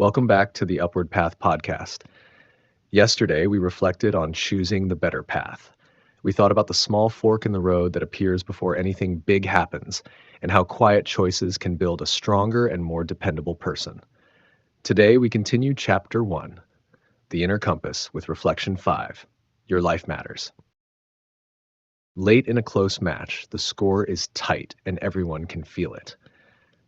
Welcome back to the Upward Path podcast. Yesterday, we reflected on choosing the better path. We thought about the small fork in the road that appears before anything big happens and how quiet choices can build a stronger and more dependable person. Today, we continue Chapter 1, The Inner Compass, with Reflection 5, Your Life Matters. Late in a close match, the score is tight and everyone can feel it.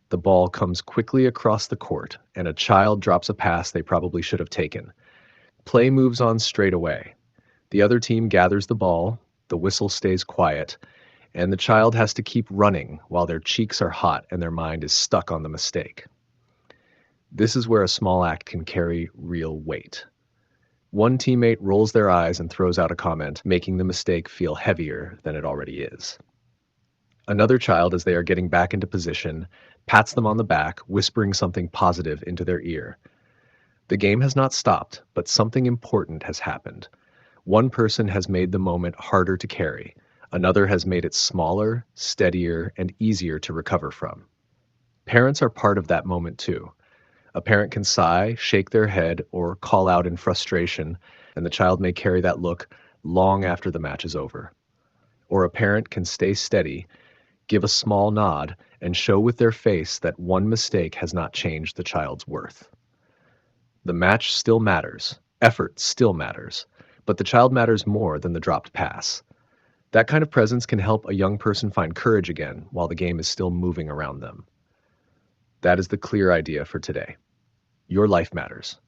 The ball comes quickly across the court, and a child drops a pass they probably should have taken. Play moves on straight away. The other team gathers the ball, the whistle stays quiet, and the child has to keep running while their cheeks are hot and their mind is stuck on the mistake. This is where a small act can carry real weight. One teammate rolls their eyes and throws out a comment, making the mistake feel heavier than it already is. Another child, as they are getting back into position, pats them on the back, whispering something positive into their ear. The game has not stopped, but something important has happened. One person has made the moment harder to carry. Another has made it smaller, steadier, and easier to recover from. Parents are part of that moment too. A parent can sigh, shake their head, or call out in frustration, and the child may carry that look long after the match is over. Or a parent can stay steady, give a small nod, and show with their face that one mistake has not changed the child's worth. The match still matters, effort still matters, but the child matters more than the dropped pass. That kind of presence can help a young person find courage again while the game is still moving around them. That is the clear idea for today. Your life matters.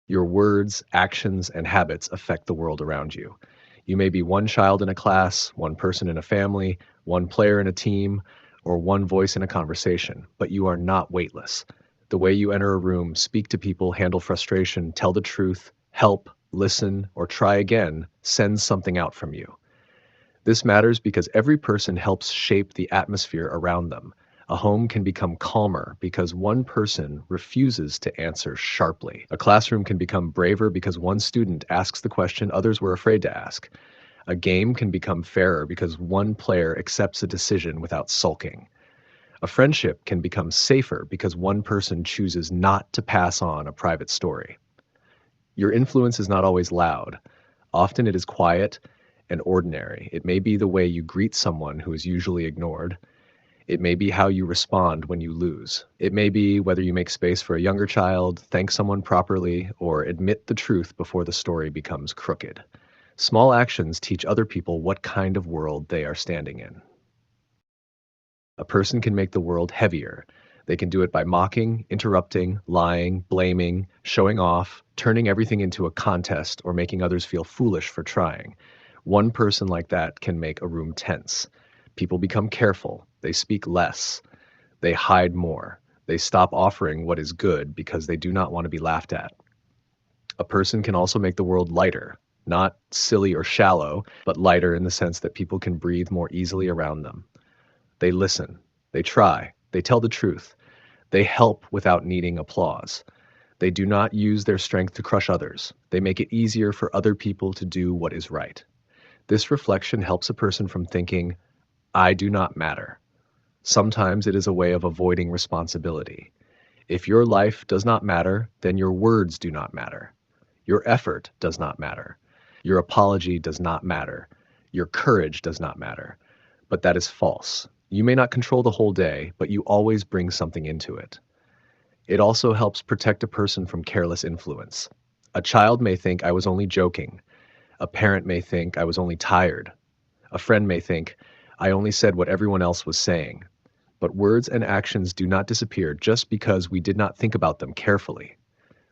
Your words, actions, and habits affect the world around you. You may be one child in a class, one person in a family, one player in a team, or one voice in a conversation, but you are not weightless. The way you enter a room, speak to people, handle frustration, tell the truth, help, listen, or try again sends something out from you. This matters because every person helps shape the atmosphere around them. A home can become calmer because one person refuses to answer sharply. A classroom can become braver because one student asks the question others were afraid to ask. A game can become fairer because one player accepts a decision without sulking. A friendship can become safer because one person chooses not to pass on a private story. Your influence is not always loud. Often it is quiet and ordinary. It may be the way you greet someone who is usually ignored. It may be how you respond when you lose. It may be whether you make space for a younger child, thank someone properly, or admit the truth before the story becomes crooked. Small actions teach other people what kind of world they are standing in. A person can make the world heavier. They can do it by mocking, interrupting, lying, blaming, showing off, turning everything into a contest, or making others feel foolish for trying. One person like that can make a room tense. People become careful. They speak less. They hide more. They stop offering what is good because they do not want to be laughed at. A person can also make the world lighter, not silly or shallow, but lighter in the sense that people can breathe more easily around them. They listen. They try. They tell the truth. They help without needing applause. They do not use their strength to crush others. They make it easier for other people to do what is right. This reflection helps a person from thinking, I do not matter. Sometimes it is a way of avoiding responsibility. If your life does not matter, then your words do not matter. Your effort does not matter. Your apology does not matter. Your courage does not matter. But that is false. You may not control the whole day, but you always bring something into it. It also helps protect a person from careless influence. A child may think I was only joking. A parent may think I was only tired. A friend may think I only said what everyone else was saying. But words and actions do not disappear just because we did not think about them carefully.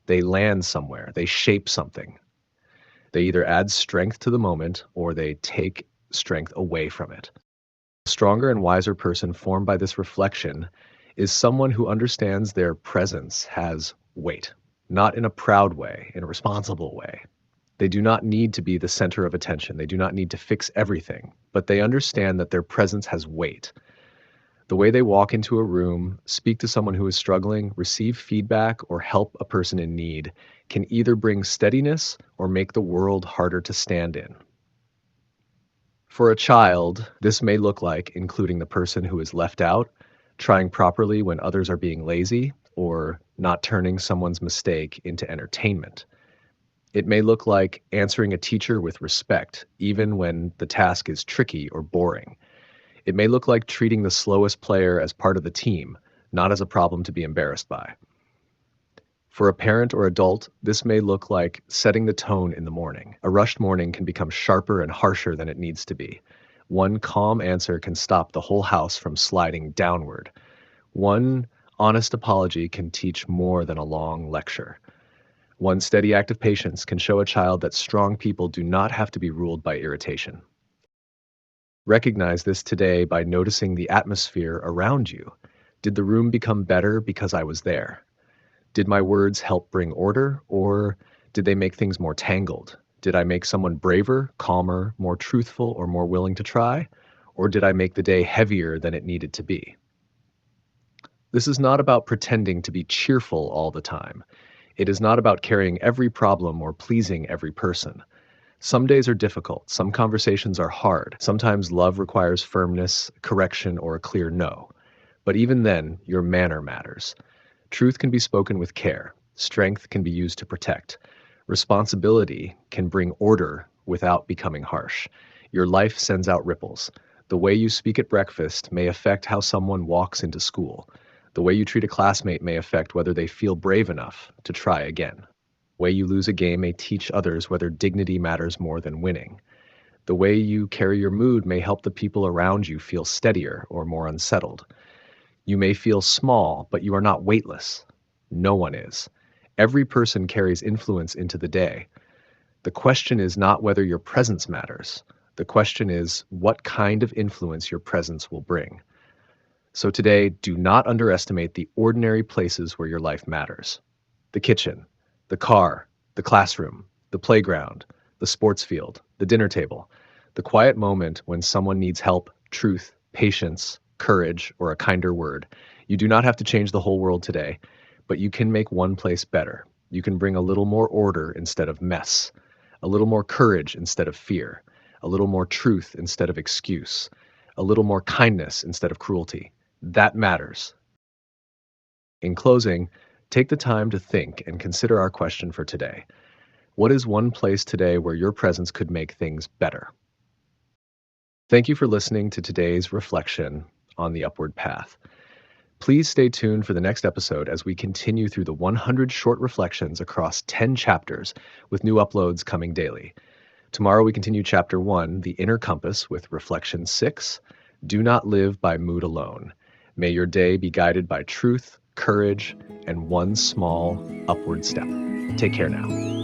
They land somewhere. They shape something. They either add strength to the moment or they take strength away from it. A stronger and wiser person formed by this reflection is someone who understands their presence has weight, not in a proud way, in a responsible way. They do not need to be the center of attention. They do not need to fix everything, but they understand that their presence has weight. The way they walk into a room, speak to someone who is struggling, receive feedback, or help a person in need can either bring steadiness or make the world harder to stand in. For a child, this may look like including the person who is left out, trying properly when others are being lazy, or not turning someone's mistake into entertainment. It may look like answering a teacher with respect, even when the task is tricky or boring. It may look like treating the slowest player as part of the team, not as a problem to be embarrassed by. For a parent or adult, this may look like setting the tone in the morning. A rushed morning can become sharper and harsher than it needs to be. One calm answer can stop the whole house from sliding downward. One honest apology can teach more than a long lecture. One steady act of patience can show a child that strong people do not have to be ruled by irritation. Recognize this today by noticing the atmosphere around you. Did the room become better because I was there? Did my words help bring order, or did they make things more tangled? Did I make someone braver, calmer, more truthful, or more willing to try? Or did I make the day heavier than it needed to be? This is not about pretending to be cheerful all the time. It is not about carrying every problem or pleasing every person. Some days are difficult. Some conversations are hard. Sometimes love requires firmness, correction, or a clear no. But even then, your manner matters. Truth can be spoken with care. Strength can be used to protect. Responsibility can bring order without becoming harsh. Your life sends out ripples. The way you speak at breakfast may affect how someone walks into school. The way you treat a classmate may affect whether they feel brave enough to try again. The way you lose a game may teach others whether dignity matters more than winning. The way you carry your mood may help the people around you feel steadier or more unsettled. You may feel small, but you are not weightless. No one is. Every person carries influence into the day. The question is not whether your presence matters. The question is what kind of influence your presence will bring. So today, do not underestimate the ordinary places where your life matters. The kitchen, the car, the classroom, the playground, the sports field, the dinner table, the quiet moment when someone needs help, truth, patience, courage, or a kinder word. You do not have to change the whole world today, but you can make one place better. You can bring a little more order instead of mess, a little more courage instead of fear, a little more truth instead of excuse, a little more kindness instead of cruelty. That matters. In closing, take the time to think and consider our question for today. What is one place today where your presence could make things better? Thank you for listening to today's reflection on the upward path. Please stay tuned for the next episode as we continue through the 100 short reflections across 10 chapters with new uploads coming daily. Tomorrow we continue Chapter 1, The Inner Compass, with Reflection 6, Do Not Live by Mood Alone. May your day be guided by truth, courage, and one small upward step. Take care now.